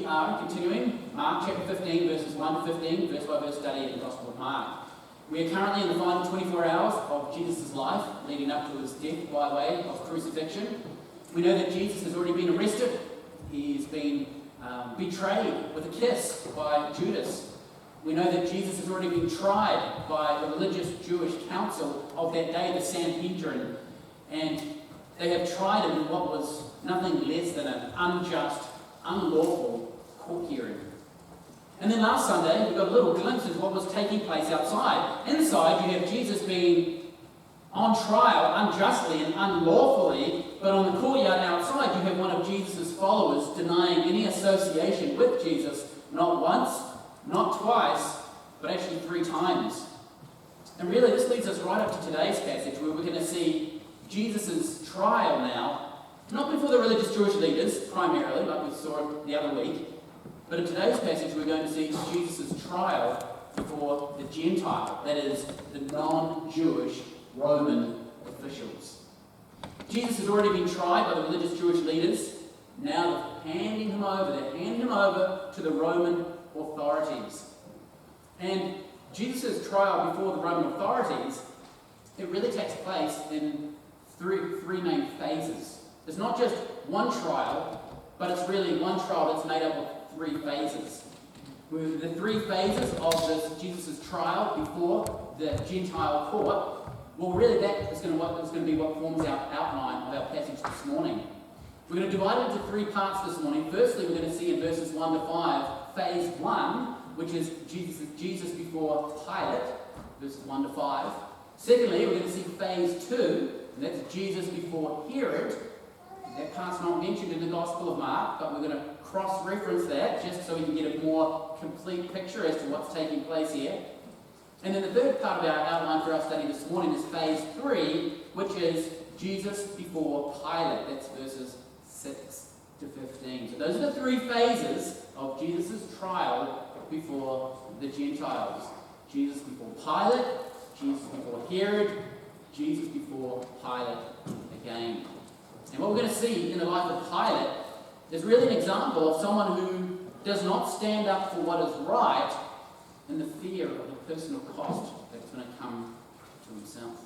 are continuing Mark chapter 15, verses 1 to 15, verse by verse study in the Gospel of Mark. We are currently in the final 24 hours of Jesus' life, leading up to his death by way of crucifixion. We know that Jesus has already been arrested. He's been betrayed with a kiss by Judas. We know that Jesus has already been tried by the religious Jewish council of that day, the Sanhedrin, and they have tried him in what was nothing less than an unjust, unlawful court hearing. And then last Sunday, we got a little glimpse of what was taking place outside. Inside, you have Jesus being on trial unjustly and unlawfully, but on the courtyard outside, you have one of Jesus' followers denying any association with Jesus, not once, not twice, but actually 3 times. And really, this leads us right up to today's passage, where we're going to see Jesus' trial now, not before the religious Jewish leaders, primarily, like we saw the other week, but in today's passage we're going to see Jesus' trial before the Gentile, that is, the non-Jewish Roman officials. Jesus has already been tried by the religious Jewish leaders. Now they're handing him over to the Roman authorities. And Jesus' trial before the Roman authorities, it really takes place in three main phases. It's not just one trial, but it's really one trial that's made up of 3 phases. With the 3 phases of this Jesus' trial before the Gentile court, well, really that is going to be what forms our outline of our passage this morning. We're going to divide it into 3 parts this morning. Firstly, we're going to see in verses 1 to 5, phase 1, which is Jesus before Pilate, verses 1 to 5. Secondly, we're going to see phase 2, and that's Jesus before Herod. That part's not mentioned in the Gospel of Mark, but we're going to cross-reference that just so we can get a more complete picture as to what's taking place here. And then the third part of our outline for our study this morning is phase 3, which is Jesus before Pilate. That's verses 6 to 15. So those are the 3 phases of Jesus' trial before the Gentiles. Jesus before Pilate, Jesus before Herod, Jesus before Pilate again. And what we're going to see in the life of Pilate is really an example of someone who does not stand up for what is right in the fear of the personal cost that's going to come to himself.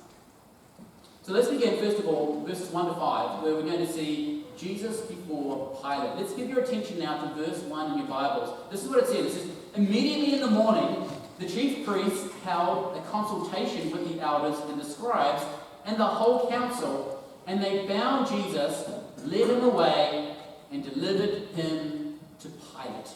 So let's begin, first of all, verses 1 to 5, where we're going to see Jesus before Pilate. Let's give your attention now to verse 1 in your Bibles. This is what it says. It says, immediately in the morning, the chief priests held a consultation with the elders and the scribes and the whole council, and they bound Jesus, led him away, and delivered him to Pilate.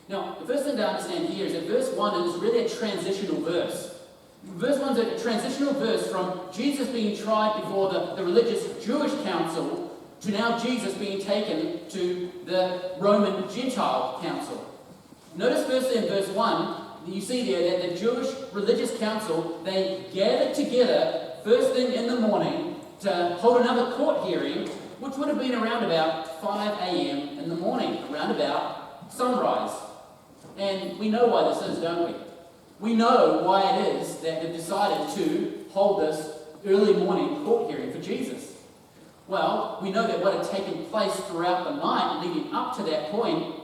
Now, the first thing to understand here is that verse 1 is really a transitional verse. Verse 1 is a transitional verse from Jesus being tried before the religious Jewish council to now Jesus being taken to the Roman Gentile council. Notice firstly in verse 1, you see there that the Jewish religious council, they gathered together first thing in the morning to hold another court hearing, which would have been around about 5 a.m. in the morning, around about sunrise. And we know why this is, don't we? We know why it is that they've decided to hold this early morning court hearing for Jesus. Well, we know that what had taken place throughout the night leading up to that point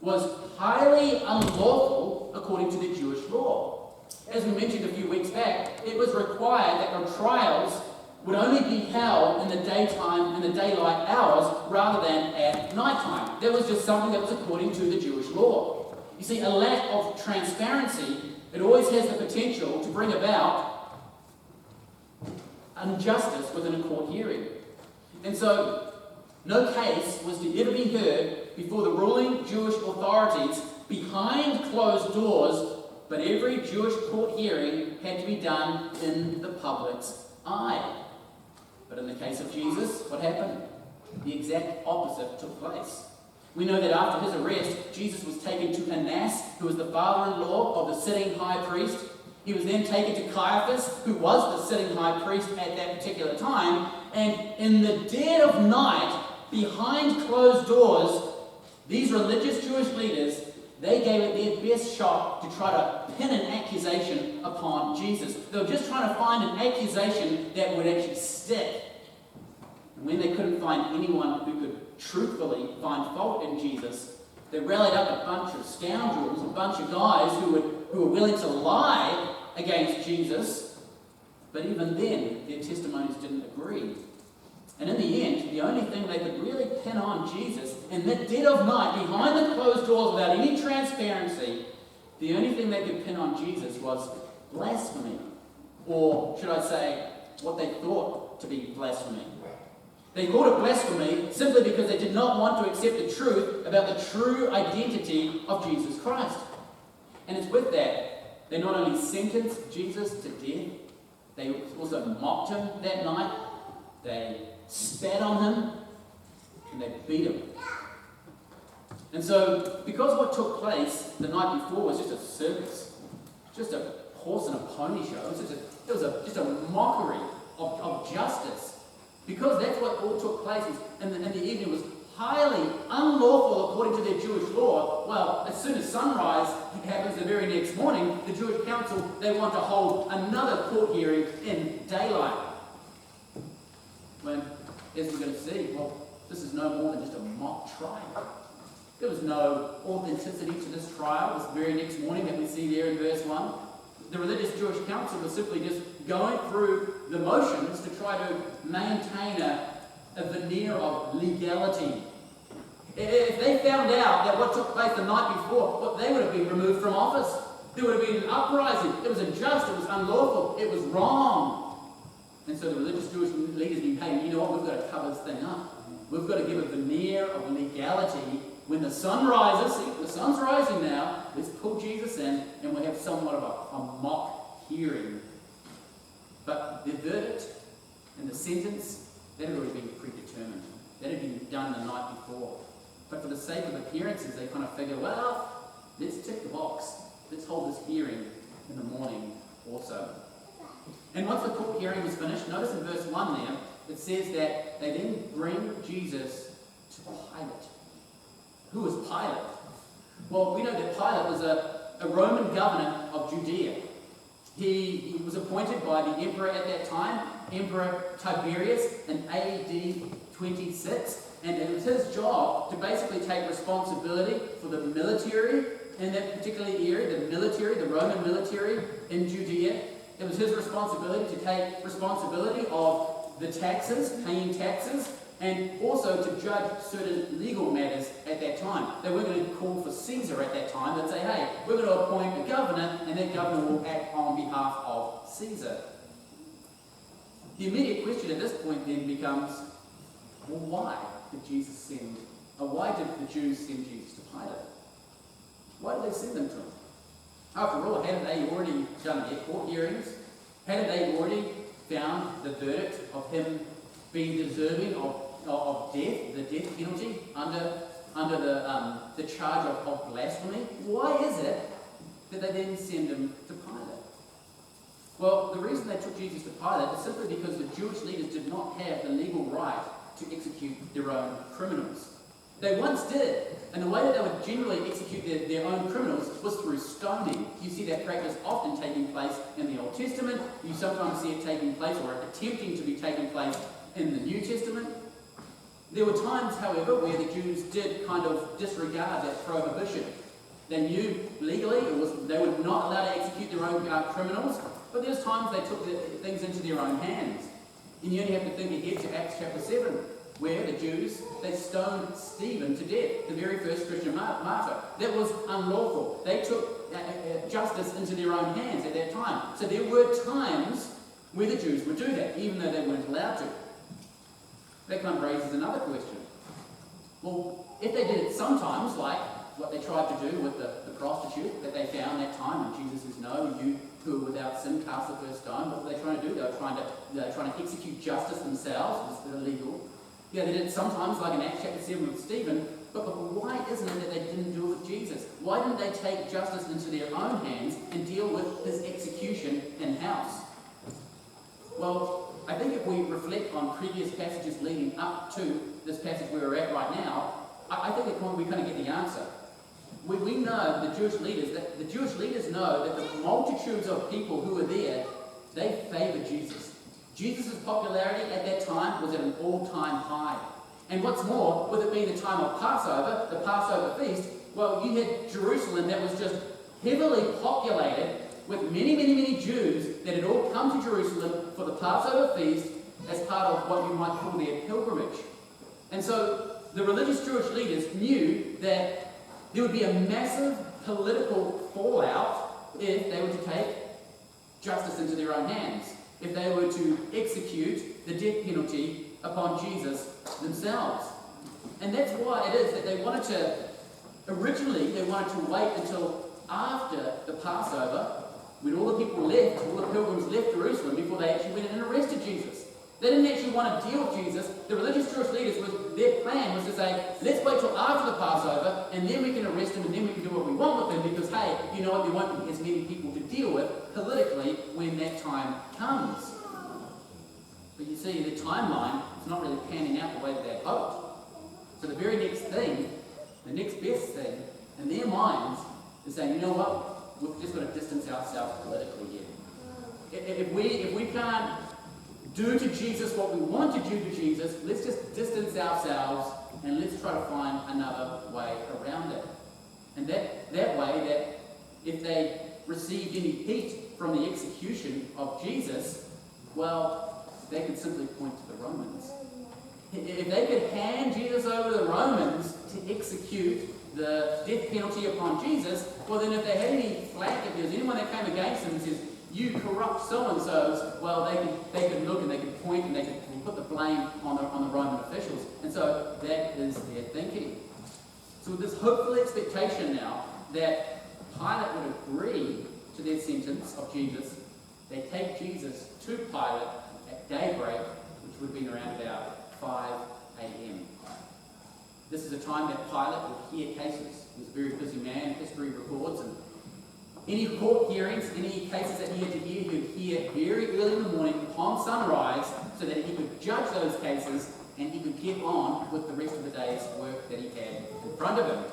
was highly unlawful according to the Jewish law. As we mentioned a few weeks back, it was required that the trials would only be held in the daytime, in the daylight hours, rather than at nighttime. That was just something that was according to the Jewish law. You see, a lack of transparency, it always has the potential to bring about injustice within a court hearing. And so, no case was to ever be heard before the ruling Jewish authorities behind closed doors, but every Jewish court hearing had to be done in the public's eye. But in the case of Jesus, what happened? The exact opposite took place. We know that after his arrest, Jesus was taken to Annas, who was the father-in-law of the sitting high priest. He was then taken to Caiaphas, who was the sitting high priest at that particular time. And in the dead of night, behind closed doors, these religious Jewish leaders, they gave it their best shot to try to pin an accusation upon Jesus. They were just trying to find an accusation that would actually stick. And when they couldn't find anyone who could truthfully find fault in Jesus, They rallied up a bunch of scoundrels, a bunch of guys who were willing to lie against Jesus, but even then, their testimonies didn't agree. And in the end, the only thing they could really pin on Jesus, in the dead of night, behind the closed doors, without any transparency, the only thing they could pin on Jesus was blasphemy. Or should I say, what they thought to be blasphemy. They called it blasphemy simply because they did not want to accept the truth about the true identity of Jesus Christ. And it's with that, they not only sentenced Jesus to death, they also mocked him that night, they spat on him, and they beat him. And so, because what took place the night before was just a circus, just a horse and a pony show, it was just a mockery of justice. Because that's what all took place in the evening was highly unlawful according to their Jewish law. Well, as soon as sunrise happens the very next morning, the Jewish council, they want to hold another court hearing in daylight. When, as we're going to see, well, this is no more than just a mock trial. There was no authenticity to this trial this very next morning that we see there in verse 1. The religious Jewish council was simply just going through the motions to try to maintain a veneer of legality. If they found out that what took place the night before, well, they would have been removed from office. There would have been an uprising. It was unjust, it was unlawful, it was wrong. And so the religious Jewish leaders knew, hey, you know what, we've got to cover this thing up. We've got to give a veneer of legality. When the sun rises, see, the sun's rising now, let's pull Jesus in and we'll have somewhat of a mock hearing. But the verdict and the sentence, that had already been predetermined. That had been done the night before. But for the sake of appearances, they kind of figure, well, let's tick the box. Let's hold this hearing in the morning also. And once the court hearing was finished, notice in verse 1 there, it says that they then bring Jesus to Pilate. Who was Pilate? Well, we know that Pilate was a Roman governor of Judea. He was appointed by the emperor at that time, Emperor Tiberius, in AD 26. And it was his job to basically take responsibility for the military in that particular area, the Roman military in Judea. It was his responsibility to take responsibility of the taxes, paying taxes, and also to judge certain legal matters at that time. They weren't going to call for Caesar at that time. They'd say, hey, we're going to appoint a governor, and that governor will act on behalf of Caesar. The immediate question at this point then becomes, well, why did why did the Jews send Jesus to Pilate? Why did they send them to him? After all, hadn't they already done their court hearings? Hadn't they already found the verdict of him being deserving of death, the death penalty, under the charge of blasphemy? Why is it that they then send him to Pilate? Well, the reason they took Jesus to Pilate is simply because the Jewish leaders did not have the legal right to execute their own criminals. They once did, and the way that they would generally execute their own criminals was through stoning. You see that practice often taking place in the Old Testament. You sometimes see it taking place, or attempting to be taking place, in the New Testament. There were times, however, where the Jews did kind of disregard that prohibition. They knew legally they were not allowed to execute their own criminals, but there's times they took things into their own hands. And you only have to think ahead to Acts chapter 7, where the Jews, they stoned Stephen to death, the very first Christian martyr. That was unlawful. They took justice into their own hands at that time. So there were times where the Jews would do that, even though they weren't allowed to. That kind of raises another question. Well, if they did it sometimes, like what they tried to do with the prostitute that they found that time, and Jesus says, no, you who are without sin cast the first stone, what were they trying to do? They were trying to execute justice themselves. It was illegal. Yeah, they did it sometimes, like in Acts chapter 7 with Stephen, but why isn't it that they didn't do it with Jesus? Why didn't they take justice into their own hands and deal with his execution in-house? Well, I think if we reflect on previous passages leading up to this passage where we're at right now, I think we kind of get the answer. We know the Jewish leaders know that the multitudes of people who were there, they favoured Jesus. Jesus' popularity at that time was at an all-time high. And what's more, with it being the time of Passover, the Passover feast, well, you had Jerusalem that was just heavily populated with many, many, many Jews that had all come to Jerusalem for the Passover feast as part of what you might call their pilgrimage. And so the religious Jewish leaders knew that there would be a massive political fallout if they were to take justice into their own hands, if they were to execute the death penalty upon Jesus themselves. And that's why it is that they wanted to wait until after the Passover, when all the people left, all the pilgrims left Jerusalem, before they actually went and arrested Jesus. They didn't actually want to deal with Jesus. The religious Jewish leaders, their plan was to say, let's wait till after the Passover, and then we can arrest him, and then we can do what we want with him, because, hey, you know what, there won't be as many people to deal with politically when that time comes. But you see, the timeline is not really panning out the way that they hoped. So the very next thing, the next best thing, in their minds, is saying, you know what, we've just got to distance ourselves politically here. If we can't do to Jesus what we want to do to Jesus, let's just distance ourselves and let's try to find another way around it. And that way, that if they received any heat from the execution of Jesus, well, they could simply point to the Romans. If they could hand Jesus over to the Romans to execute the death penalty upon Jesus, well then if they had any flack, if there was anyone that came against them and says, you corrupt so-and-sos, well, they could look and they could point and they could put the blame on the Roman officials. And so that is their thinking. So with this hopeful expectation now that Pilate would agree to their sentence of Jesus, they take Jesus to Pilate at daybreak, which would have been around about 5 a.m. This is a time that Pilate would hear cases. He was a very busy man, history records, and any court hearings, any cases that he had to hear, he would hear very early in the morning upon sunrise so that he could judge those cases and he could get on with the rest of the day's work that he had in front of him.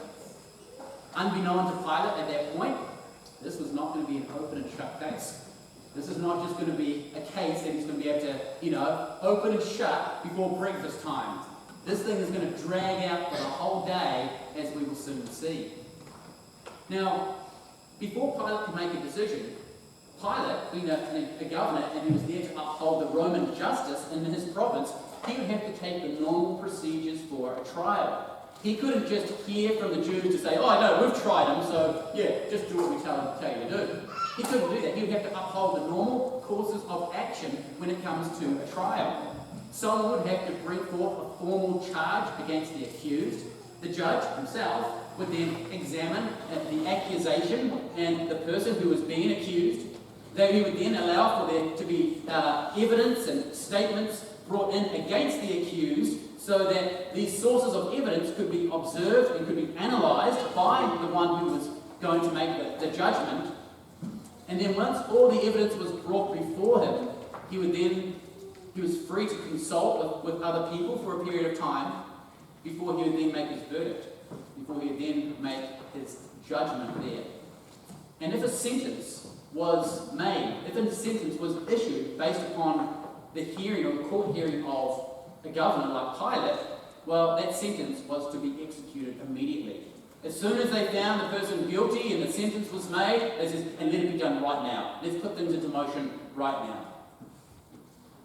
Unbeknown to Pilate at that point, this was not going to be an open and shut case. This is not just going to be a case that he's going to be able to, open and shut before breakfast time. This thing is going to drag out for the whole day, as we will soon see. Now, before Pilate could make a decision, Pilate, being a governor, and he was there to uphold the Roman justice in his province, he would have to take the normal procedures for a trial. He couldn't just hear from the Jews to say, oh, no, we've tried him, so, yeah, just do what we tell you to do. He couldn't do that. He would have to uphold the normal courses of action when it comes to a trial. Someone would have to bring forth a formal charge against the accused. The judge himself would then examine the accusation and the person who was being accused. He would then allow for there to be evidence and statements brought in against the accused so that these sources of evidence could be observed and could be analysed by the one who was going to make the judgment. And then once all the evidence was brought before him, he was free to consult with other people for a period of time before he would then make his verdict, before he would then make his judgment there. And if a sentence was made, if a sentence was issued based upon the hearing or the court hearing of a governor like Pilate, well, that sentence was to be executed immediately. As soon as they found the person guilty and the sentence was made, they said, and let it be done right now. Let's put things into motion right now.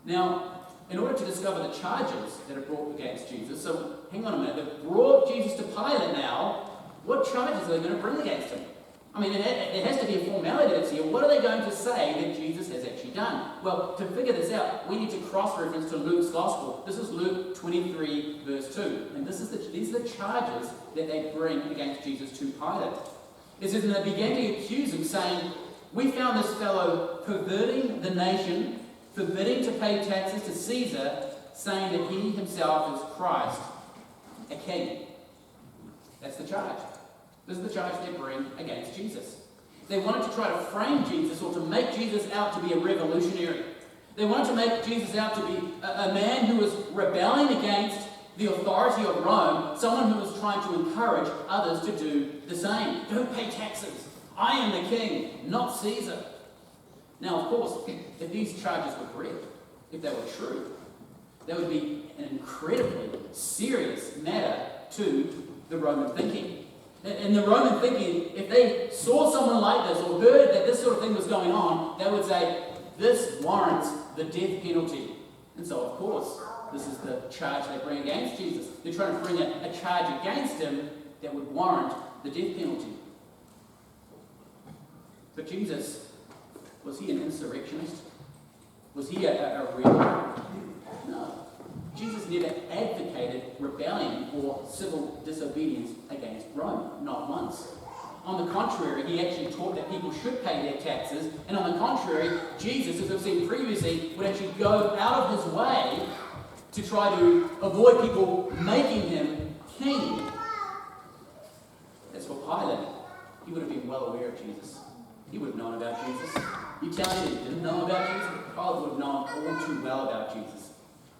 Now, in order to discover the charges that are brought against Jesus, so hang on a minute, they've brought Jesus to Pilate now. What charges are they going to bring against him? I mean, it has to be a formality that's here. What are they going to say that Jesus has actually done? Well, to figure this out, we need to cross-reference to Luke's Gospel. This is Luke 23, verse 2. And these are the charges that they bring against Jesus to Pilate. It says, and they began to accuse him, saying, we found this fellow perverting the nation, forbidding to pay taxes to Caesar, saying that he himself is Christ, a king. That's the charge. This is the charge they bring against Jesus. They wanted to try to frame Jesus or to make Jesus out to be a revolutionary. They wanted to make Jesus out to be a man who was rebelling against the authority of Rome, someone who was trying to encourage others to do the same. Don't pay taxes. I am the king, not Caesar. Now, of course, if these charges were correct, if they were true, That would be an incredibly serious matter to the Roman thinking. In the Roman thinking, if they saw someone like this or heard that this sort of thing was going on, they would say, this warrants the death penalty. And so, of course, this is the charge they bring against Jesus. They're trying to bring a charge against him that would warrant the death penalty. But Jesus, was he an insurrectionist? Was he a rebel? No. Jesus never advocated rebellion or civil disobedience against Rome, not once. On the contrary, he actually taught that people should pay their taxes, and on the contrary, Jesus, as we've seen previously, would actually go out of his way to try to avoid people making him king. As for Pilate, he would have been well aware of Jesus. He would have known about Jesus. You tell me that he didn't know about Jesus? Pilate would have known all too well about Jesus.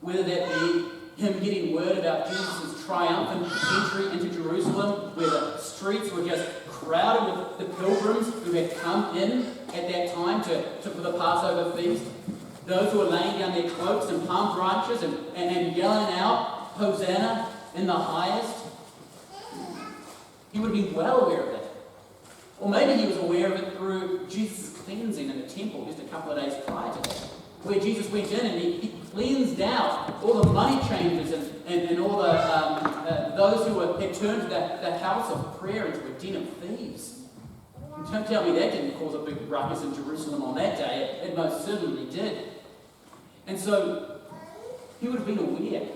Whether that be him getting word about Jesus' triumphant entry into Jerusalem, where the streets were just crowded with the pilgrims who had come in at that time for the Passover feast. Those who were laying down their cloaks and palm branches and yelling out, Hosanna in the highest. He would have been well aware of it. Or maybe he was aware of it through Jesus' cleansing in the temple just a couple of days prior to that, where Jesus went in and he cleansed out all the money changers and all the those who had turned to the house of prayer into a den of thieves. And don't tell me that didn't cause a big ruckus in Jerusalem on that day. It most certainly did. And so he would have been aware.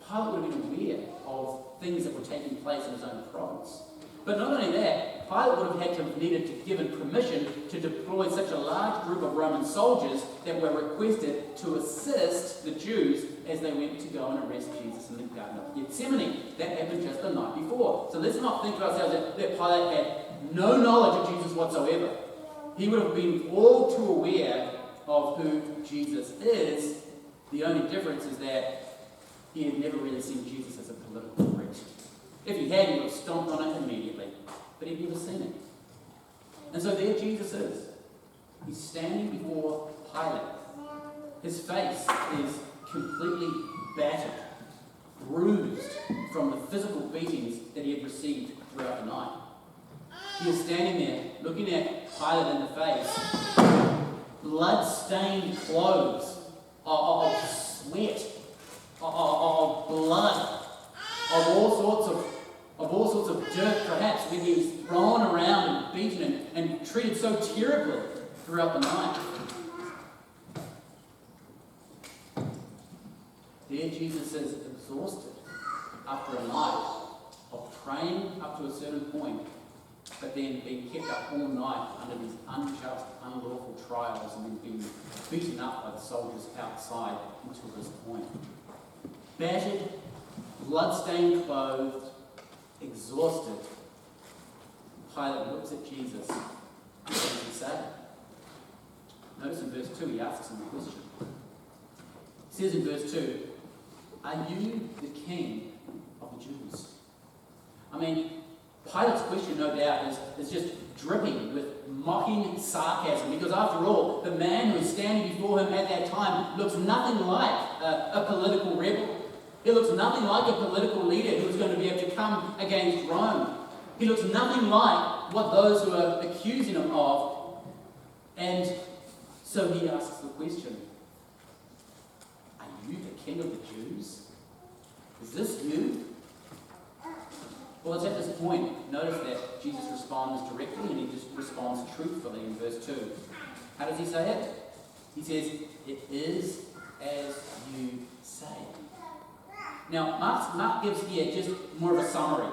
Pilate would have been aware of things that were taking place in his own province. But not only that, Pilate would have had to have needed to given permission to deploy such a large group of Roman soldiers that were requested to assist the Jews as they went to go and arrest Jesus in the Garden of Gethsemane. That happened just the night before. So let's not think to ourselves that Pilate had no knowledge of Jesus whatsoever. He would have been all too aware of who Jesus is. The only difference is that he had never really seen Jesus as a political threat. If he had, he would have stomped on it immediately. But he'd never seen it. And so there Jesus is. He's standing before Pilate. His face is completely battered, bruised from the physical beatings that he had received throughout the night. He is standing there, looking at Pilate in the face, blood-stained clothes of sweat, of blood, of all sorts of dirt, perhaps, when he was thrown around and beaten and treated so terribly throughout the night. There Jesus is exhausted after a night of praying up to a certain point, but then being kept up all night under these unjust, unlawful trials and then being beaten up by the soldiers outside until this point. Battered, blood-stained clothed, exhausted, Pilate looks at Jesus. What does he say? Notice in verse 2 he asks him a question. He says in verse 2, "Are you the king of the Jews?" I mean, Pilate's question, no doubt, is just dripping with mocking sarcasm, because after all, the man who is standing before him at that time looks nothing like a political rebel. He looks nothing like a political leader who is going to be able to come against Rome. He looks nothing like what those who are accusing him of. And so he asks the question, "Are you the king of the Jews? Is this you?" Well, it's at this point, notice that Jesus responds directly and he just responds truthfully in verse 2. How does he say it? He says, "It is as you say." Now, Mark gives here just more of a summary.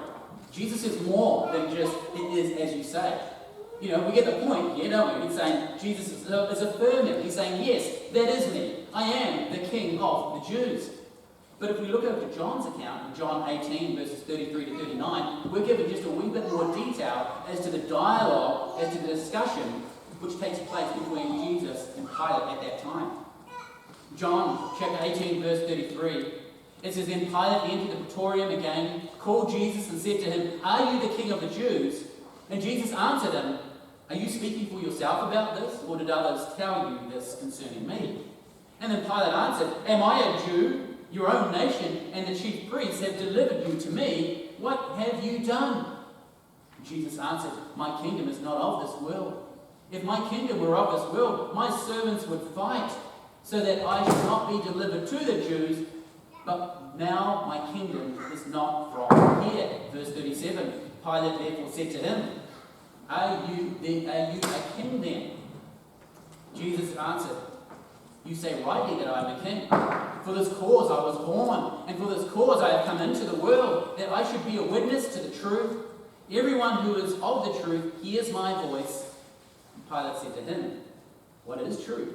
Jesus is more than just, "It is as you say." You know, we get the point here, don't we? He's saying, Jesus is affirming. He's saying, "Yes, that is me. I am the king of the Jews." But if we look over to John's account, in John 18, verses 33 to 39, we're given just a wee bit more detail as to the dialogue, as to the discussion which takes place between Jesus and Pilate at that time. John chapter 18, verse 33, it says, "Then Pilate entered the praetorium again, called Jesus and said to him, 'Are you the king of the Jews?' And Jesus answered him, 'Are you speaking for yourself about this, or did others tell you this concerning me?' And then Pilate answered, 'Am I a Jew? Your own nation and the chief priests have delivered you to me. What have you done?" Jesus answered, "My kingdom is not of this world. If my kingdom were of this world, my servants would fight, so that I should not be delivered to the Jews. But now my kingdom is not from here." Verse 37, Pilate therefore said to him, Are you a king then?" Jesus answered, "You say rightly that I am a king. For this cause I was born, and for this cause I have come into the world, that I should be a witness to the truth. Everyone who is of the truth hears my voice." And Pilate said to him, "What is truth?"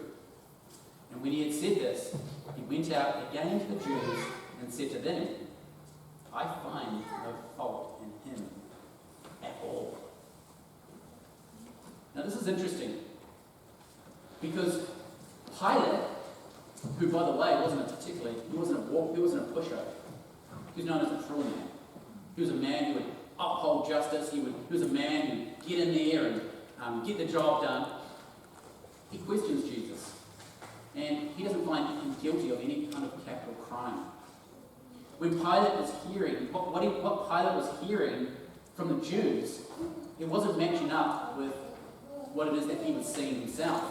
And when he had said this, he went out again to the Jews and said to them, "I find no fault in him at all." Now this is interesting, because Pilate, who by the way he wasn't a pusher, he was known as a true man. He was a man who would uphold justice, he was a man who would get in there and get the job done. He questions Jesus, and he doesn't find him guilty of any kind of capital crime. When Pilate was hearing, what Pilate was hearing from the Jews, it wasn't matching up with what it is that he was seeing himself.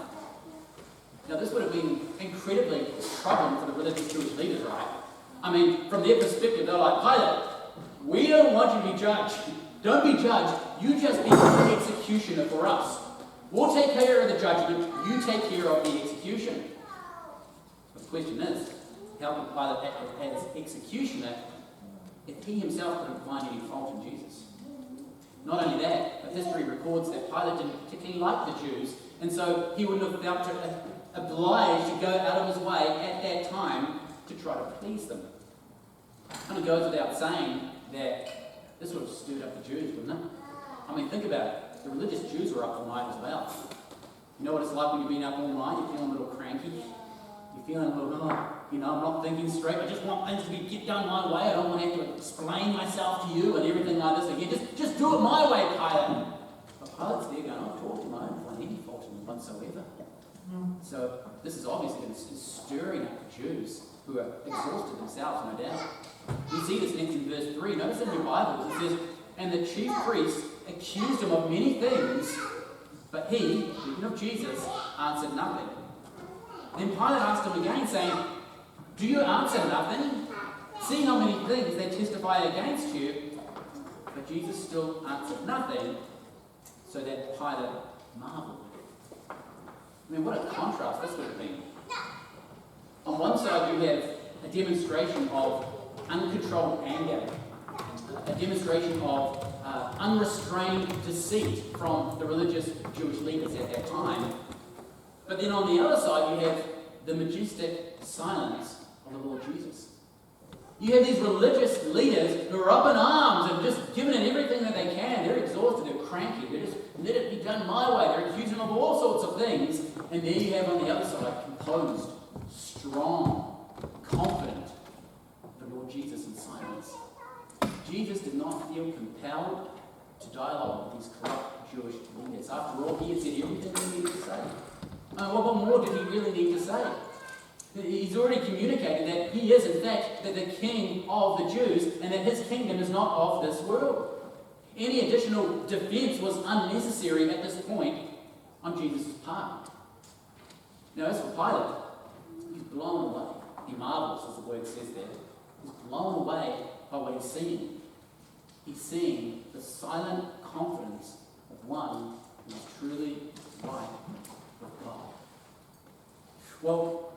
Now this would have been incredibly troubling for the religious Jewish leaders, right? I mean, from their perspective, they're like, "Pilate, we don't want you to be judged. Don't be judged. You just be the executioner for us. We'll take care of the judgment. You take care of the execution." The question is, how could Pilate act as executioner if he himself couldn't find any fault in Jesus? Not only that, but history records that Pilate didn't particularly like the Jews, and so he wouldn't have felt obliged to go out of his way at that time to try to please them. It kind of goes without saying that this would have stirred up the Jews, wouldn't it? I mean, think about it. The religious Jews were up all night as well. You know what it's like when you've been up all night, you're feeling a little cranky, you're feeling a little, I'm not thinking straight, I just want things to get done my way, I don't want to have to explain myself to you and everything like this again. Just do it my way, Pilate. But Pilate's there going, "I've talked to him, I don't find any fault in him whatsoever." So this is obviously stirring up the Jews, who are exhausted themselves, no doubt. We see this next in verse 3. Notice in your Bibles, it says, "And the chief priests accused him of many things, but he," speaking of Jesus, "answered nothing." Then Pilate asked him again, saying, "Do you answer nothing? See how many things they testify against you." But Jesus still answered nothing, so that Pilate marveled. I mean, what a contrast this would have been. On one side, you have a demonstration of uncontrolled anger, a demonstration of unrestrained deceit from the religious Jewish leaders at that time. But then on the other side, you have the majestic silence of the Lord Jesus. You have these religious leaders who are up in arms and just giving it everything that they can. They're exhausted, they're cranky, they're just, "Let it be done my way." They're accusing of all sorts of things. And there you have on the other side, composed, strong, confident, the Lord Jesus in silence. Jesus did not feel compelled to dialogue with these corrupt Jewish leaders. After all, he had said everything he needed to say. What more did he really need to say? He's already communicated that he is, in fact, the king of the Jews, and that his kingdom is not of this world. Any additional defense was unnecessary at this point on Jesus' part. Now, as for Pilate, he's blown away. He marvels, as the word says there. He's blown away by what he's seeing. He's seeing the silent confidence of one who is truly right with God. Well,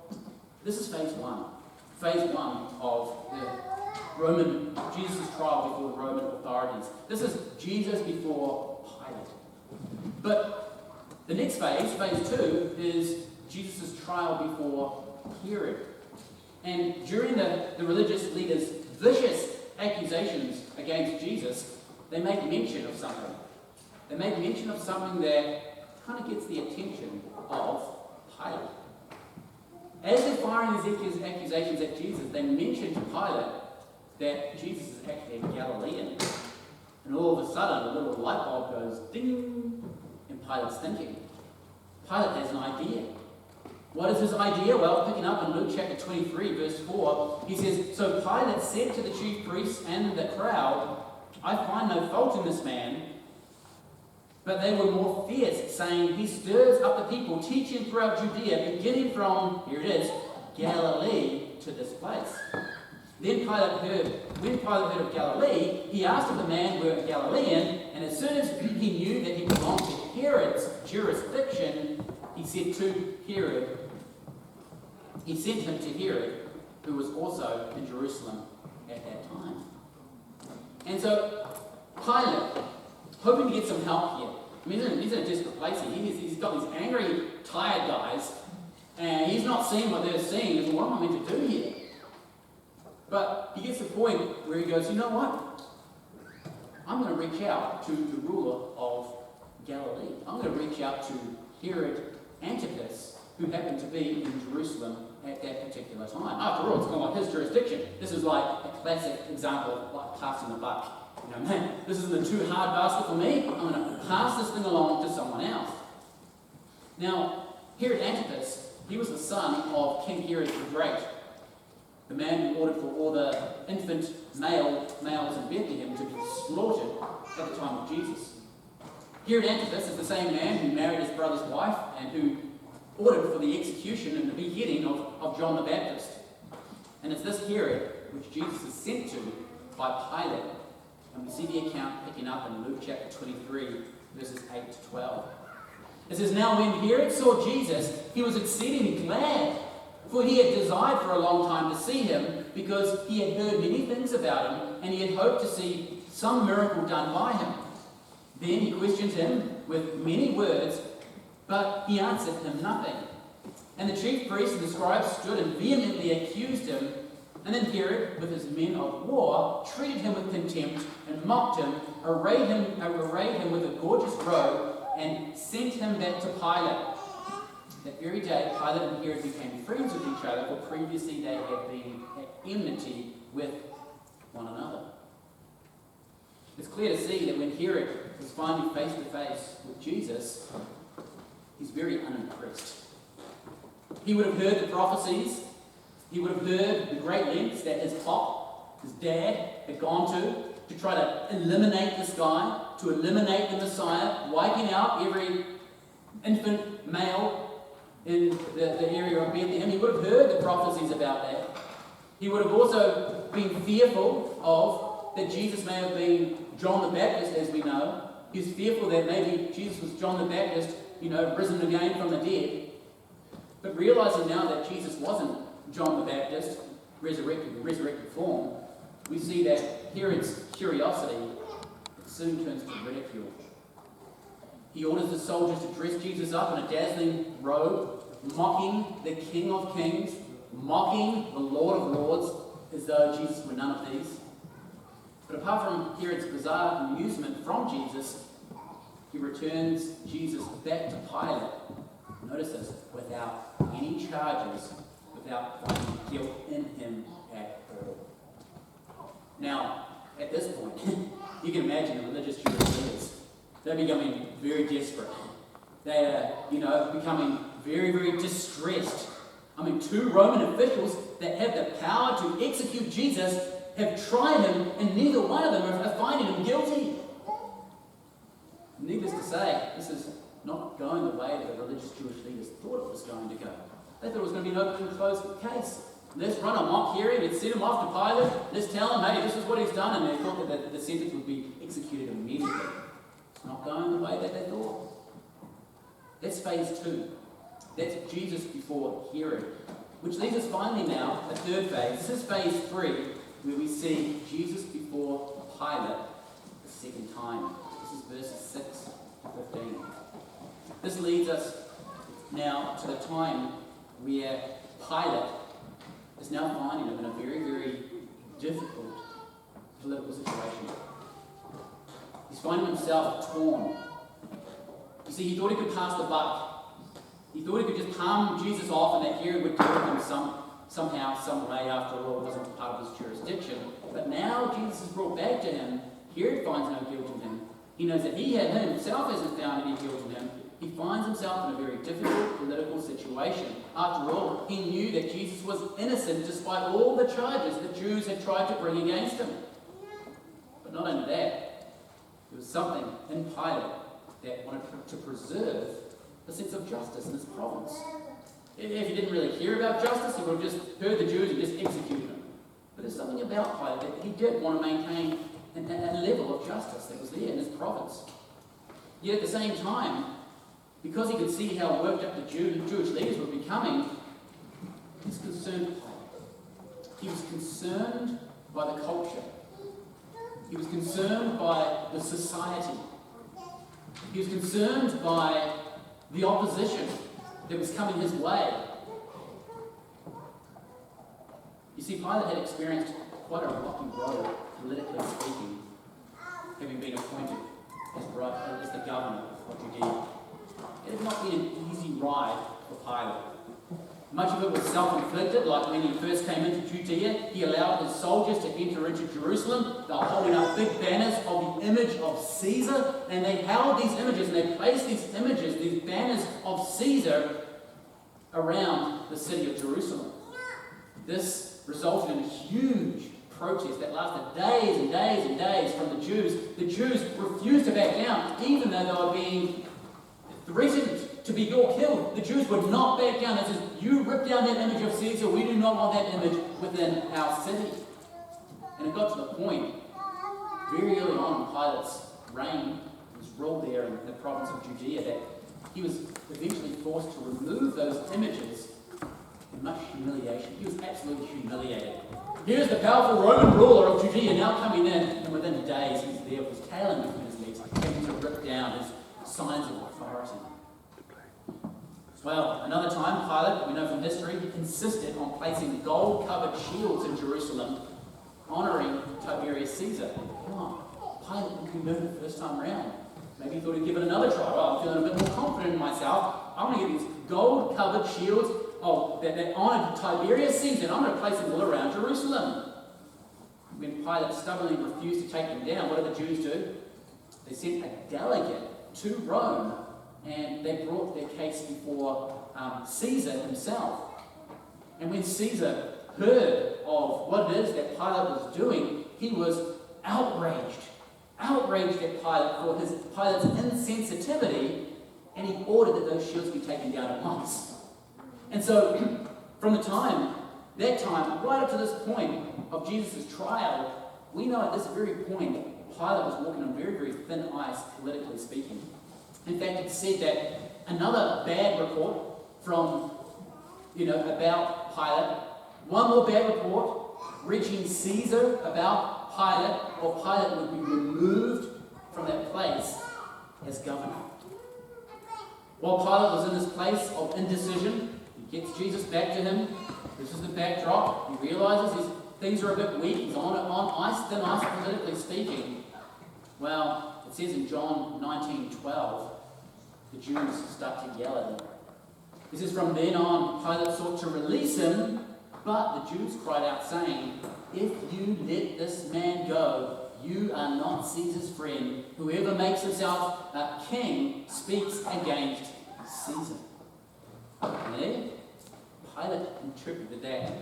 this is phase one. Phase one of Jesus' trial before the Roman authorities. This is Jesus before Pilate. But the next phase, phase two, is Jesus' trial before Herod. And during the religious leaders' vicious accusations against Jesus, they make mention of something. They make mention of something that kind of gets the attention of Pilate. As they're firing these accusations at Jesus, they mention to Pilate that Jesus is actually a Galilean. And all of a sudden, a little light bulb goes ding, and Pilate's thinking. Pilate has an idea. What is his idea? Well, picking up in Luke chapter 23, verse 4, he says, "So Pilate said to the chief priests and the crowd, 'I find no fault in this man.' But they were more fierce, saying, 'He stirs up the people, teaching throughout Judea, beginning from,'" here it is, "'Galilee to this place.' When Pilate heard of Galilee, he asked if the man were a Galilean, and as soon as he knew that he belonged to Herod's jurisdiction, he sent him to Herod, who was also in Jerusalem at that time." And so Pilate, hoping to get some help here. I mean, he's in a desperate place here. He's got these angry, tired guys, and he's not seeing what they're seeing. He's, what am I meant to do here? But he gets to the point where he goes, you know what? I'm going to reach out to the ruler of Galilee. I'm going to reach out to Herod Antipas, who happened to be in Jerusalem at that particular time. After all, it's kind of like his jurisdiction. This is like a classic example of like passing the buck. You know, man, this isn't a too hard basket for me. I'm going to pass this thing along to someone else. Now, Herod Antipas, he was the son of King Herod the Great, the man who ordered for all the infant males in Bethlehem to be slaughtered at the time of Jesus. Herod Antipas is the same man who married his brother's wife and who ordered for the execution and the beheading of John the Baptist. And it's this Herod which Jesus is sent to by Pilate. And we see the account picking up in Luke chapter 23, verses 8 to 12. It says, "Now when Herod saw Jesus, he was exceedingly glad, for he had desired for a long time to see him, because he had heard many things about him, and he had hoped to see some miracle done by him. Then he questioned him with many words, but he answered him nothing. And the chief priests and the scribes stood and vehemently accused him. And then Herod, with his men of war, treated him with contempt and mocked him, arrayed him with a gorgeous robe, and sent him back to Pilate. That very day, Pilate and Herod became friends with each other, for previously they had been at enmity with one another." It's clear to see that when Herod was finally face to face with Jesus, he's very unimpressed. He would have heard the prophecies. He would have heard the great lengths that his dad, had gone to try to eliminate this guy, to eliminate the Messiah, wiping out every infant male in the area of Bethlehem. He would have heard the prophecies about that. He would have also been fearful of that Jesus may have been John the Baptist, as we know. He was fearful that maybe Jesus was John the Baptist, risen again from the dead. But realizing now that Jesus wasn't John the Baptist, resurrected form, we see that Herod's curiosity soon turns to ridicule. He orders the soldiers to dress Jesus up in a dazzling robe, mocking the King of Kings, mocking the Lord of Lords, as though Jesus were none of these. But apart from Herod's bizarre amusement from Jesus, he returns Jesus back to Pilate, notice this, without any charges, without finding guilt in him at all. Now, at this point, you can imagine the religious Jewish leaders. They're becoming very desperate. They are, becoming very, very distressed. Two Roman officials that have the power to execute Jesus have tried him, and neither one of them are finding him guilty. Needless to say, this is not going the way that the religious Jewish leaders thought it was going to go. They thought it was going to be an open and closed case. Let's run a mock hearing, let's send him off to Pilate, let's tell him, hey, this is what he's done, and they thought that the sentence would be executed immediately. It's not going the way that they thought. That's phase 2. That's Jesus before Herod. Which leads us finally now, a third phase. This is phase 3, where we see Jesus before Pilate the second time. This is verses 6 to 15. This leads us now to the time where Pilate is now finding him in a very, very difficult political situation. He's finding himself torn. You see, he thought he could pass the buck. He thought he could just palm Jesus off and that Herod would deal with him somehow, some way. After all, it wasn't part of his jurisdiction. But now Jesus is brought back to him. Herod finds no guilt in him. He knows that he himself hasn't found any guilt in him. he finds himself in a very difficult political situation. After all, he knew that Jesus was innocent despite all the charges the Jews had tried to bring against him. But not only that, there was something in Pilate that wanted to preserve a sense of justice in his province. If he didn't really hear about justice, he would have just heard the Jews and just executed them. But there's something about Pilate that he did want to maintain a level of justice that was there in his province. Yet at the same time, because he could see how worked up the Jewish leaders were becoming, he was concerned with Pilate. He was concerned by the culture. He was concerned by the society. He was concerned by the opposition that was coming his way. You see, Pilate had experienced quite a rocky road, politically speaking, having been appointed as the governor of Judea. It had not been an easy ride for Pilate. Much of it was self-inflicted, like when he first came into Judea, he allowed his soldiers to enter into Jerusalem. They were holding up big banners of the image of Caesar, and they held these images, and they placed these images, these banners of Caesar, around the city of Jerusalem. This resulted in a huge protest that lasted days and days and days from the Jews. The Jews refused to back down, even though they were being threatened to be all killed. The Jews would not back down. They said, you rip down that image of Caesar, we do not want that image within our city. And it got to the point, very early on in Pilate's reign, his rule there in the province of Judea, that he was eventually forced to remove those images in much humiliation. He was absolutely humiliated. Here's the powerful Roman ruler of Judea now coming in, and within days he's there with his tail in between his legs, having to rip down his signs of authority. Well, another time, Pilate, we know from history, insisted on placing gold-covered shields in Jerusalem, honouring Tiberius Caesar. Come on, Pilate didn't convert it the first time around. Maybe he thought he'd give it another try. Well, I'm feeling a bit more confident in myself. I'm going to get these gold-covered shields that honoured Tiberius Caesar, and I'm going to place them all around Jerusalem. When Pilate stubbornly refused to take them down, what did the Jews do? They sent a delegate to Rome, and they brought their case before Caesar himself. And when Caesar heard of what it is that Pilate was doing, he was outraged at Pilate for Pilate's insensitivity, and he ordered that those shields be taken down at once. And so, from that time, right up to this point of Jesus' trial, we know at this very point, Pilate was walking on very, very thin ice, politically speaking. In fact, it's said that another bad report from, about Pilate, one more bad report reaching Caesar about Pilate, or Pilate would be removed from that place as governor. While Pilate was in this place of indecision, he gets Jesus back to him. This is the backdrop. He realizes things are a bit weak. He's on thin ice, politically speaking. Well, it says in John 19:12, the Jews start to yell at him. It says, from then on, Pilate sought to release him, but the Jews cried out, saying, if you let this man go, you are not Caesar's friend. Whoever makes himself a king speaks against Caesar. And then Pilate interpreted that.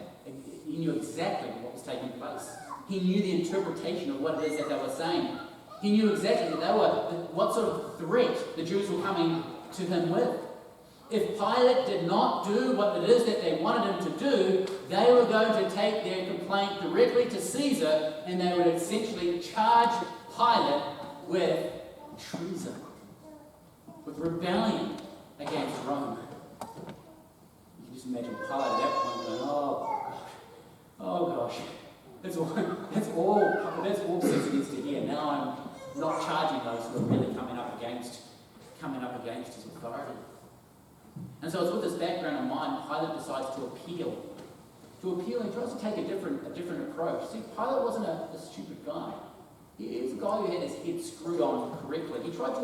He knew exactly what was taking place. He knew the interpretation of what it is that they were saying. He knew exactly what sort of threat the Jews were coming to him with. If Pilate did not do what it is that they wanted him to do, they were going to take their complaint directly to Caesar, and they would essentially charge Pilate with treason, with rebellion against Rome. You can just imagine Pilate at that point going, oh gosh, that's all Caesar needs to hear. Now I'm not charging those who are really coming up against his authority. And so it's with this background in mind, Pilate decides to appeal. And he tries to take a different approach. See, Pilate wasn't a stupid guy. He was a guy who had his head screwed on correctly. He tried to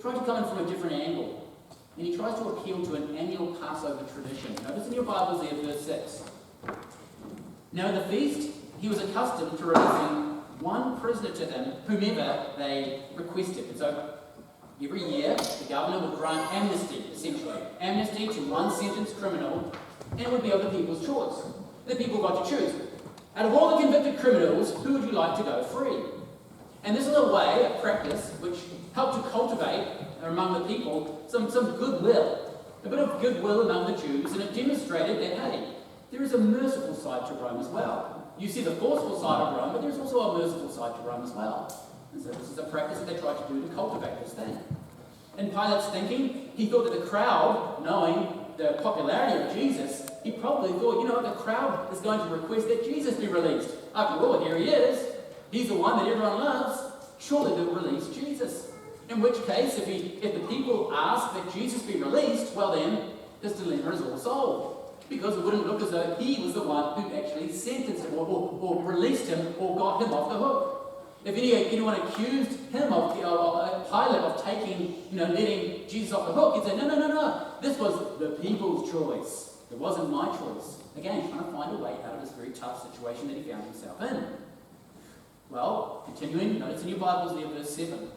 come in from a different angle. And he tries to appeal to an annual Passover tradition. Notice in your Bibles there, verse 6. Now in the feast, he was accustomed to releasing one prisoner to them, whomever they requested. And so, Every year, the governor would grant amnesty, essentially. Amnesty to one sentenced criminal, and it would be of the people's choice. The people got to choose. Out of all the convicted criminals, who would you like to go free? And this is a way, a practice, which helped to cultivate among the people some goodwill, a bit of goodwill among the Jews, and it demonstrated that, hey, there is a merciful side to Rome as well. You see the forceful side of Rome, but there's also a merciful side to Rome as well. And so this is a practice that they tried to do to cultivate this thing. In Pilate's thinking, he thought that the crowd, knowing the popularity of Jesus, he probably thought, the crowd is going to request that Jesus be released. After all, here he is. He's the one that everyone loves. Surely they'll release Jesus. In which case, if the people ask that Jesus be released, well then, this dilemma is all solved. Because it wouldn't look as though he was the one who actually sentenced him or released him or got him off the hook. If anyone accused him of Pilate of letting Jesus off the hook, he'd say, no, this was the people's choice. It wasn't my choice. Again, trying to find a way out of this very tough situation that he found himself in. Well, continuing, notice in your Bibles there, verse 7.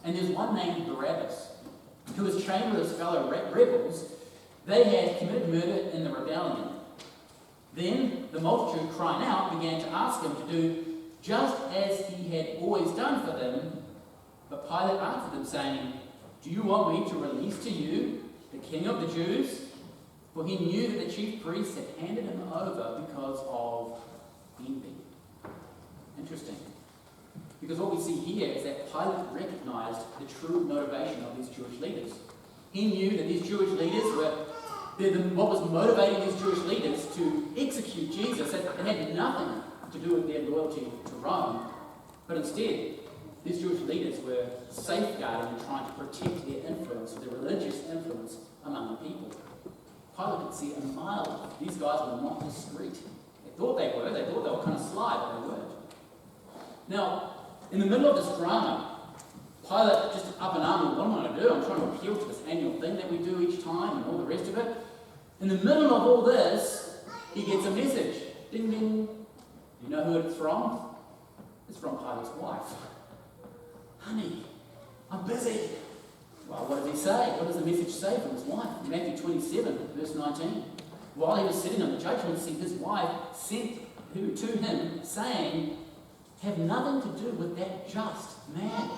And there's one named Barabbas, who was chained with his fellow rebels. They had committed murder in the rebellion. Then the multitude, crying out, began to ask him to do just as he had always done for them. But Pilate answered them, saying, "Do you want me to release to you the king of the Jews?" For he knew that the chief priests had handed him over because of envy. Interesting. Because what we see here is that Pilate recognized the true motivation of these Jewish leaders. He knew that these Jewish leaders what was motivating these Jewish leaders to execute Jesus, it had nothing to do with their loyalty to Rome, but instead, these Jewish leaders were safeguarding and trying to protect their influence, their religious influence among the people. Pilate could see a mile off. These guys were not discreet. They thought they were kind of sly, but they weren't. Now, in the middle of this drama, Pilate just up and arm, what am I going to do? I'm trying to appeal to this annual thing that we do each time and all the rest of it. In the middle of all this, he gets a message. Ding, ding. You know who it's from? It's from Pilate's wife. "Honey, I'm busy." Well, what does he say? What does the message say from his wife? Matthew 27, verse 19. While he was sitting on the judgment seat, his wife sent to him, saying, "Have nothing to do with that just man.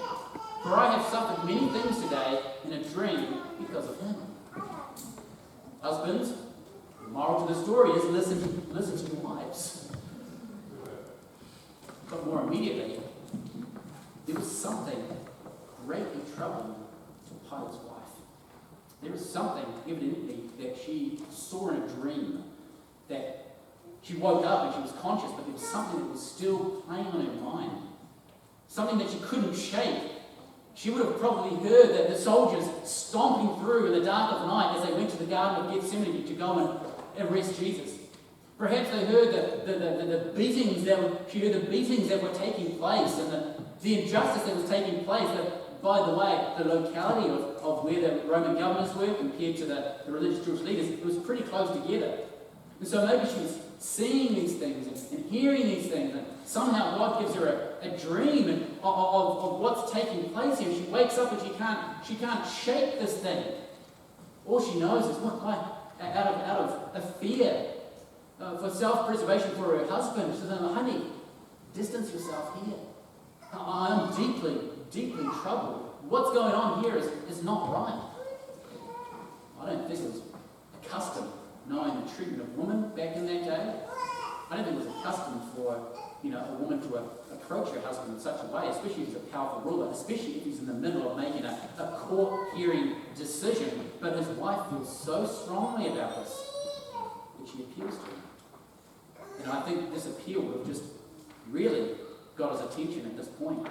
For I have suffered many things today in a dream because of him." Husbands, the moral to the story is listen to your wives. But more immediately, there was something greatly troubling to Pilate's wife. There was something, evidently, that she saw in a dream, that she woke up and she was conscious, but there was something that was still playing on her mind. Something that she couldn't shake. She would have probably heard that the soldiers stomping through in the dark of night as they went to the Garden of Gethsemane to go and arrest Jesus. Perhaps they heard the beatings that were taking place and the injustice that was taking place. By the way, the locality of where the Roman governors were compared to the religious Jewish leaders, it was pretty close together. And so maybe she was seeing these things and hearing these things, and somehow God gives her a dream of what's taking place here. She wakes up and she can't shake this thing. All she knows is, look, out of a fear for self-preservation for her husband, she says, "Honey, distance yourself here. I'm deeply, deeply troubled. What's going on here is not right." I don't think it was a custom, knowing the treatment of women back in that day. I don't think it was a custom for a woman to approach her husband in such a way, especially if he's a powerful ruler, especially if he's in the middle of making a court-hearing decision. But his wife feels so strongly about this that she appeals to him. And I think this appeal would have just really got his attention at this point.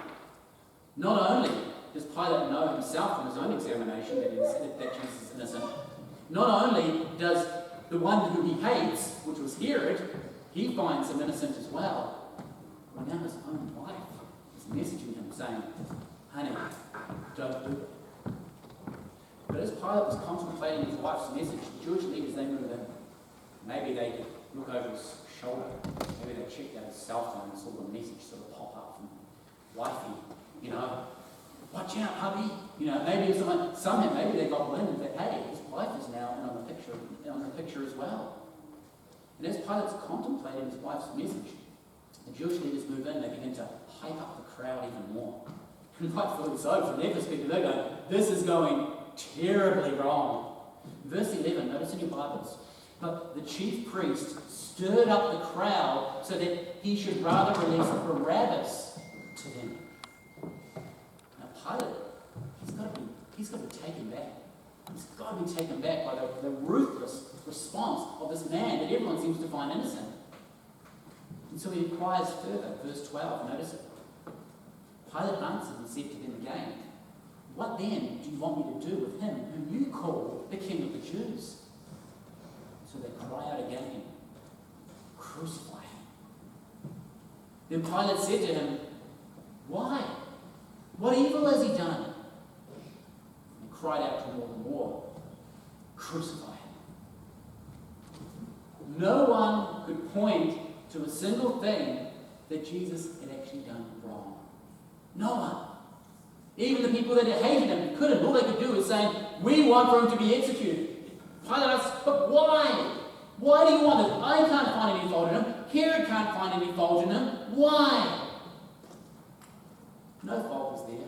Not only does Pilate know himself from his own examination that Jesus is innocent, not only does the one who he hates, which was Herod, he finds him innocent as well. Well, now his own wife is messaging him saying, "Honey, don't do it." But as Pilate was contemplating his wife's message, the Jewish leaders, they move in. Maybe they could look over his shoulder. Maybe they checked out his cell phone and saw the message sort of pop up from wifey, watch out, hubby. Maybe somehow maybe they got wind that, hey, his wife is now in on the picture as well. And as Pilate's contemplating his wife's message, the Jewish leaders move in, they begin to hype up the crowd even more. And rightfully so, from their perspective, they're going, this is going terribly wrong. Verse 11, notice in your Bibles, but the chief priest stirred up the crowd so that he should rather release Barabbas to them. Now Pilate, he's got to be taken back. He's got to be taken back by the ruthless response of this man that everyone seems to find innocent. And so he inquires further, verse 12, notice it. Pilate answered and said to them again, what then do you want me to do with him whom you call the King of the Jews? So they cry out again, crucify him. Then Pilate said to him, why? What evil has he done? And cried out to him all the more, crucify him. No one could point to a single thing that Jesus had actually done wrong. No one. Even the people that hated him couldn't. All they could do was say, we want for him to be executed. Pilate asked, but why? Why do you want it? I can't find any fault in him. Herod can't find any fault in him. Why? No fault was there.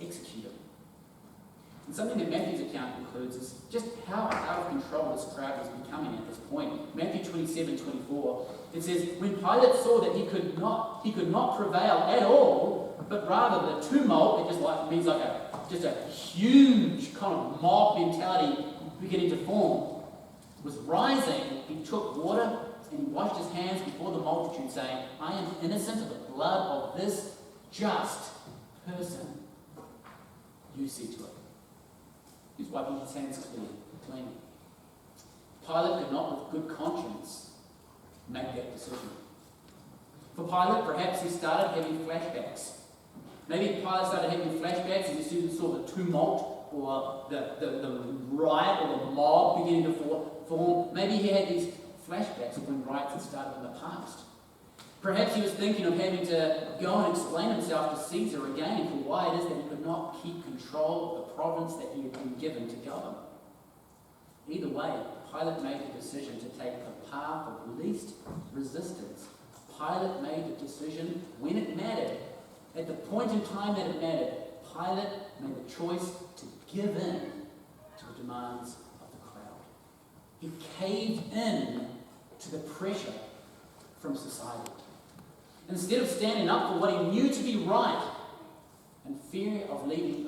Execute him. And something that Matthew's account includes is just how out of control this crowd was becoming at this point. Matthew 27:24, it says, when Pilate saw that he could not prevail at all, but rather the tumult, it just means just a huge kind of mob mentality beginning to form, was rising, he took water and he washed his hands before the multitude, saying, I am innocent of the blood of this just person. You see to it. He's wiping his hands clean. Pilate could not with good conscience make that decision. For Pilate, perhaps he started having flashbacks. Maybe Pilate started having flashbacks as he saw the tumult or the riot or the mob beginning to form. Maybe he had these flashbacks of when riots had started in the past. Perhaps he was thinking of having to go and explain himself to Caesar again for why it is that he could not keep control of the province that he had been given to govern. Either way, Pilate made the decision to take the path of least resistance. Pilate made the decision when it mattered. At the point in time that it mattered, Pilate made the choice to give in to the demands of the crowd. He caved in to the pressure from society. Instead of standing up for what he knew to be right, and fear of losing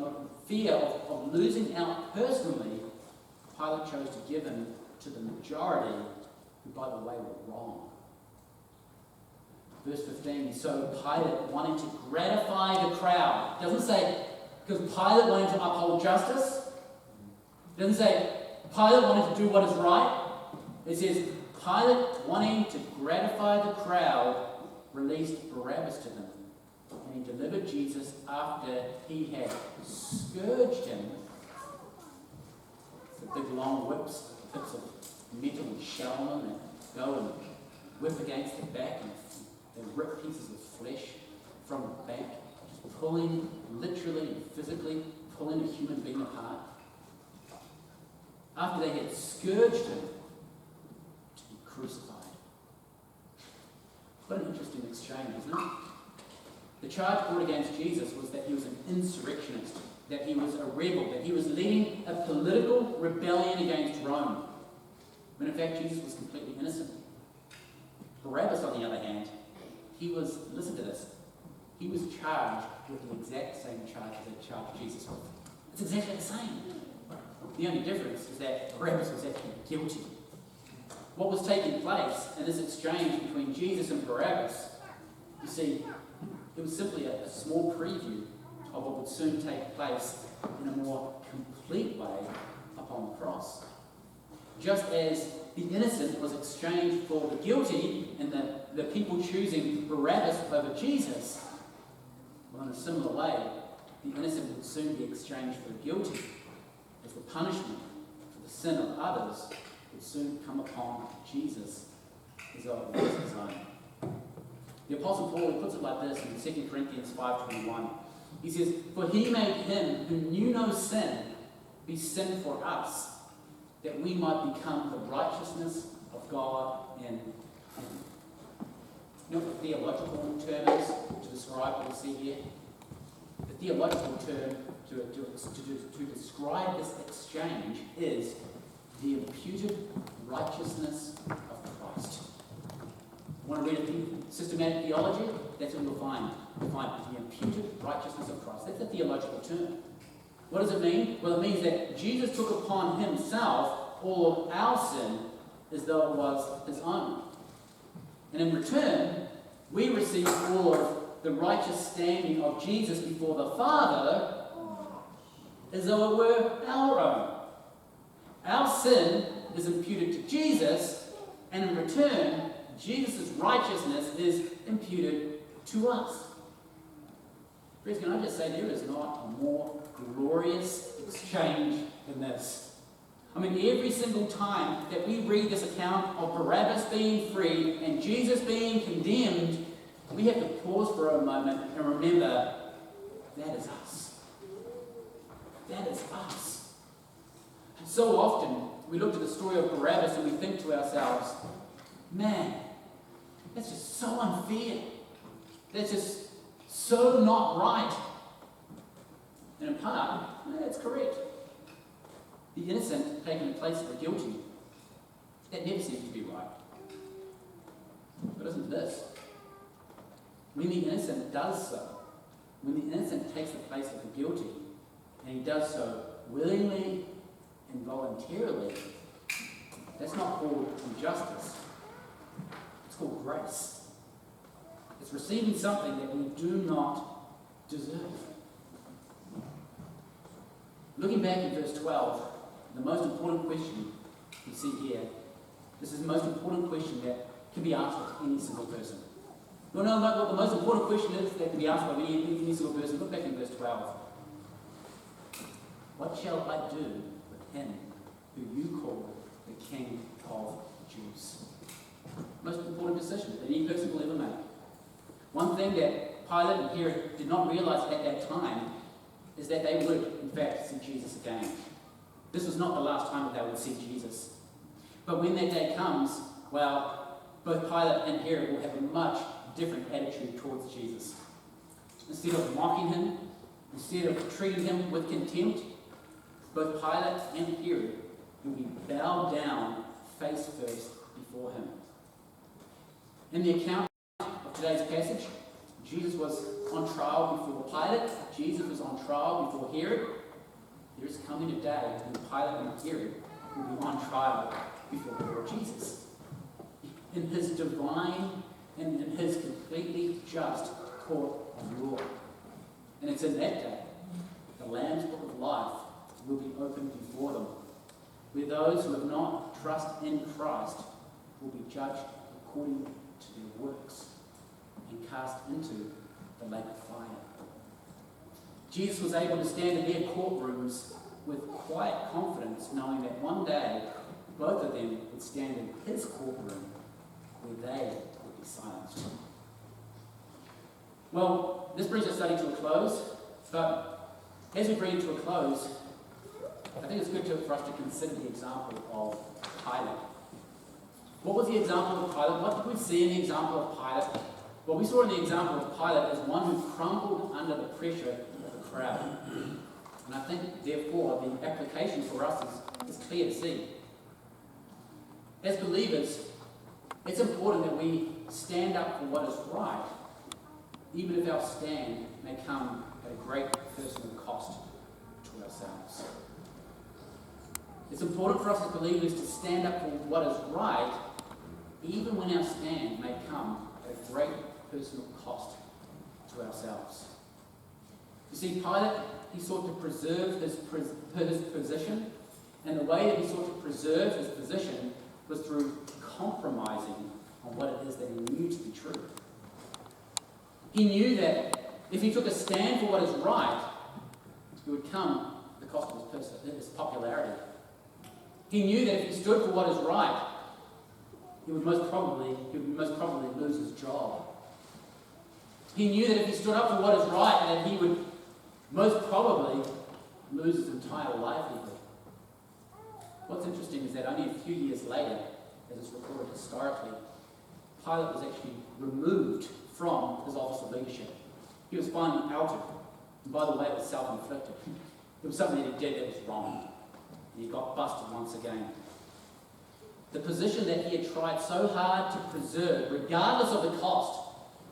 out personally, Pilate chose to give in to the majority, who, by the way, were wrong. Verse 15, so Pilate wanted to gratify the crowd. It doesn't say, because Pilate wanted to uphold justice. It doesn't say, Pilate wanted to do what is right. It says, Pilate, wanting to gratify the crowd, released Barabbas to them. And he delivered Jesus after he had scourged him. The big long whips, bits of metal and shell on them that go and whip against the back, and they rip pieces of flesh from the back, just pulling, literally and physically pulling a human being apart. After they had scourged him to be crucified. What an interesting exchange, isn't it? The charge brought against Jesus was that he was an insurrectionist, that he was a rebel, that he was leading a political rebellion against Rome. When in fact Jesus was completely innocent. Barabbas, on the other hand, he was, listen to this, he was charged with the exact same charge that they charged Jesus with. It's exactly the same. The only difference is that Barabbas was actually guilty. What was taking place in this exchange between Jesus and Barabbas, you see, it was simply a small preview of what would soon take place in a more complete way upon the cross. Just as the innocent was exchanged for the guilty and the people choosing Barabbas over Jesus, well, in a similar way, the innocent would soon be exchanged for the guilty, as the punishment for the sin of others would soon come upon Jesus as well as his own. The Apostle Paul puts it like this in 2 Corinthians 5:21. He says, "For he made him who knew no sin be sin for us, that we might become the righteousness of God in him." You know what the theological term is to describe what we see here? The theological term to describe this exchange is the imputed righteousness of Christ. Want to read a systematic theology? That's what you'll find. You'll find the imputed righteousness of Christ. That's a theological term. What does it mean? Well, it means that Jesus took upon himself all of our sin as though it was his own. And in return, we receive all of the righteous standing of Jesus before the Father as though it were our own. Our sin is imputed to Jesus, and in return, Jesus' righteousness is imputed to us. Friends, can I just say there is not a more glorious exchange than this? I mean, every single time that we read this account of Barabbas being freed and Jesus being condemned, we have to pause for a moment and remember, that is us. That is us. And so often, we look at the story of Barabbas and we think to ourselves, man, that's just so unfair. That's just so not right. And in part, that's correct. The innocent taking the place of the guilty, that never seems to be right. But isn't this? When the innocent does so, when the innocent takes the place of the guilty, and he does so willingly and voluntarily, that's not called injustice. It's called grace. It's receiving something that we do not deserve. Looking back at verse 12, the most important question we see here, this is the most important question that can be asked of any single person. You want to know what the most important question is that can be asked by any single person? Look back in verse 12. What shall I do with him who you call the King of the Jews? Most important decision that any person will ever make. One thing that Pilate and Herod did not realize at that time is that they would, in fact, see Jesus again. This was not the last time that they would see Jesus. But when that day comes, well, both Pilate and Herod will have a much different attitude towards Jesus. Instead of mocking him, instead of treating him with contempt, both Pilate and Herod will be bowed down face first before him. In the account of today's passage, Jesus was on trial before Pilate. Jesus was on trial before Herod. There is coming a day when Pilate and Herod will be on trial before the Lord Jesus. In his divine and in his completely just court of law. And it's in that day the Lamb's Book of Life will be opened before them, where those who have not trusted in Christ will be judged according to their works and cast into the lake of fire. Jesus was able to stand in their courtrooms with quiet confidence, knowing that one day both of them would stand in his courtroom where they would be silenced. Well, this brings our study to a close, but as we bring it to a close, I think it's good for us to consider the example of Pilate. What was the example of Pilate? What did we see in the example of Pilate? Well, we saw in the example of Pilate as one who crumbled under the pressure of the crowd. And I think, therefore, the application for us is clear to see. As believers, it's important that we stand up for what is right, even if our stand may come at a great personal cost to ourselves. It's important for us as believers to stand up for what is right, even when our stand may come at a great personal cost to ourselves. You see, Pilate, he sought to preserve his position, and the way that he sought to preserve his position was through compromising on what it is that he knew to be true. He knew that if he took a stand for what is right, it would come at the cost of his popularity. He knew that if he stood for what is right, he would most probably lose his job. He knew that if he stood up for what is right, that he would most probably lose his entire livelihood. What's interesting is that only a few years later, as it's recorded historically, Pilate was actually removed from his office of leadership. He was finally outed. And by the way, it was self-inflicted. It was something that he did that was wrong. And he got busted once again. The position that he had tried so hard to preserve, regardless of the cost,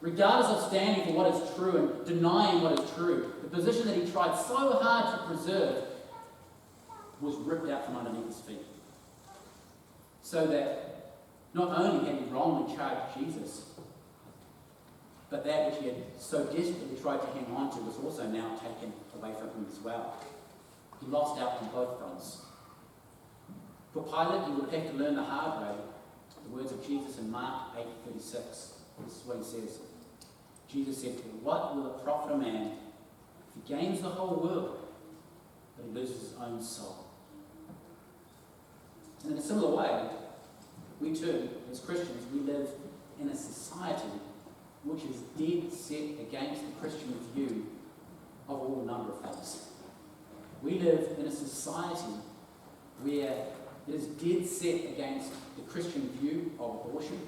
regardless of standing for what is true and denying what is true, the position that he tried so hard to preserve was ripped out from underneath his feet. So that not only had he wrongly charged Jesus, but that which he had so desperately tried to hang on to was also now taken away from him as well. He lost out on both fronts. For Pilate, he would have to learn the hard way. The words of Jesus in Mark 8:36. This is what he says. Jesus said, "What will it profit a man if he gains the whole world, but he loses his own soul?" And in a similar way, we too, as Christians, we live in a society which is dead set against the Christian view of all number of things. We live in a society where it is dead set against the Christian view of abortion,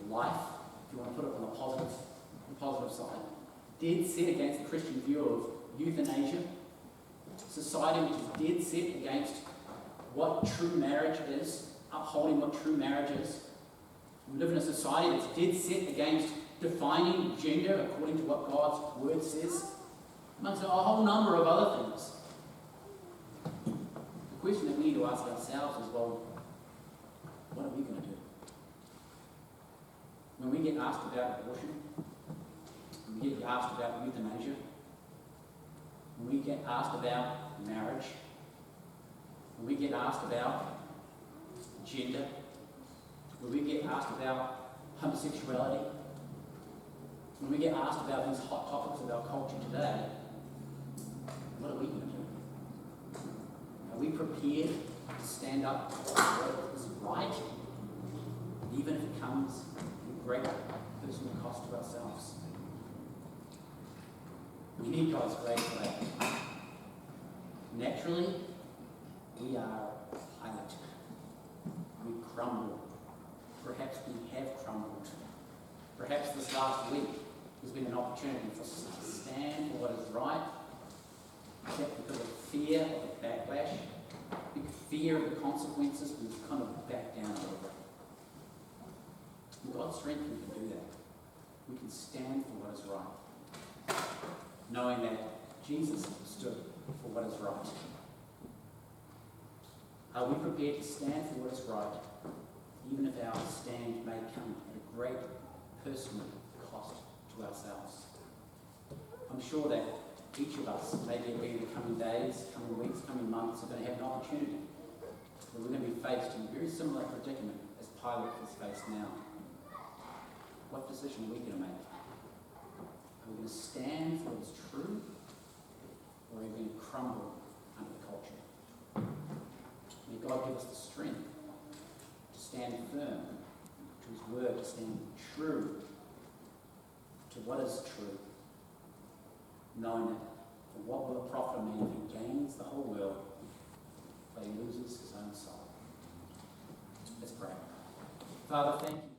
life, if you want to put it on the positive side. Dead set against the Christian view of euthanasia. Society which is dead set against what true marriage is, upholding what true marriage is. We live in a society that's dead set against defining gender according to what God's word says, amongst a whole number of other things. The question that we need to ask ourselves is, well, what are we going to do? When we get asked about abortion, when we get asked about euthanasia, when we get asked about marriage, when we get asked about gender, when we get asked about homosexuality, when we get asked about these hot topics of our culture today, what are we going to do? Are we prepared to stand up for what is right, even if it comes at great personal cost to ourselves? We need God's grace for that. Naturally, we are Pilate. We crumble. Perhaps we have crumbled. Perhaps this last week has been an opportunity for us to stand for what is right, except because of fear of the backlash, big fear of the consequences, we've kind of backed down a little bit. With God's strength, we can do that. We can stand for what is right, knowing that Jesus stood for what is right. Are we prepared to stand for what is right, even if our stand may come at a great personal cost to ourselves? I'm sure that each of us, maybe in the coming days, coming weeks, coming months, are going to have an opportunity where we're going to be faced in a very similar predicament as Pilate is faced now. What decision are we going to make? Are we going to stand for what is true, or are we going to crumble under the culture? May God give us the strength to stand firm to His word, to stand true to what is true, knowing that for what will it profit a man if he gains the whole world, but he loses his own soul? Let's pray. Father, thank you.